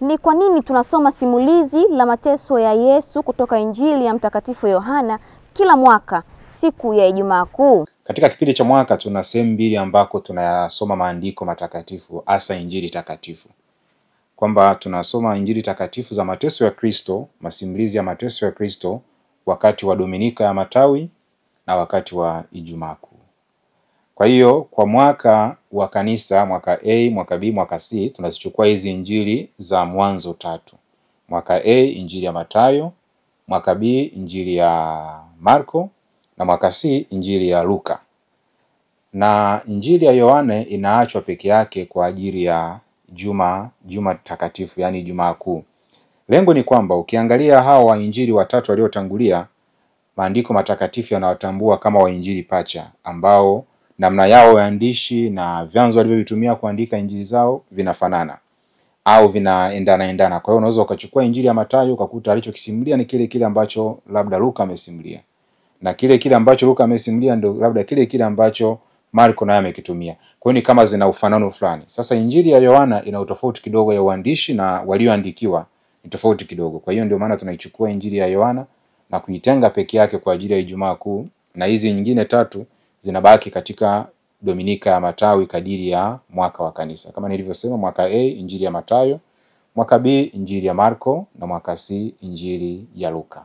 Ni kwa nini tunasoma simulizi la mateso ya Yesu kutoka Injili ya Mtakatifu Yohana kila mwaka siku ya Ijumaa Kuu? Katika kipindi cha mwaka tuna sehemu mbili ambako tunayasoma maandiko matakatifu, hasa Injili takatifu. Kwamba tunasoma Injili takatifu za mateso ya Kristo, masimulizi ya mateso ya Kristo wakati wa Dominika ya Matawi na wakati wa Ijumaa Kuu. Kwa hiyo kwa mwaka wa kanisa, mwaka A, mwaka B, mwaka C, tunazichukua hizi injili za mwanzo tatu. Mwaka A Injili ya Mathayo, mwaka B Injili ya Marko na mwaka C Injili ya Luka. Na Injili ya Yohane inaachwa peke yake kwa ajili ya juma takatifu, yani Ijumaa Kuu. Lengo ni kwamba ukiangalia hawa wainjili watatu waliotangulia, maandiko matakatifu yanawatambua kama wainjili pacha, ambao namna yao ya andishi na vyanzo walivyovitumia kuandika injili zao vinafanana au vinaendana. Kwa hiyo unaweza ukachukua Injili ya Mathayo ukakuta alichokisimulia ni kile ambacho labda Luka amesimulia, na kile ambacho Luka amesimulia ndio labda kile ambacho Marko naye amekitumia. Kwa hiyo ni kama zina ufanano fulani. Sasa Injili ya Yohana ina utofauti kidogo ya uandishi, na walioandikiwa ni tofauti kidogo. Kwa hiyo ndio maana tunaichukua Injili ya Yohana na kuitenga peke yake kwa ajili ya Ijumaa Kuu, na hizi nyingine tatu zinabaki katika Dominika ya Matawi kadiri ya mwaka wa kanisa. Kama nilivyosema, mwaka A Injili ya Mathayo, mwaka B Injili ya Marko na mwaka C Injili ya Luka.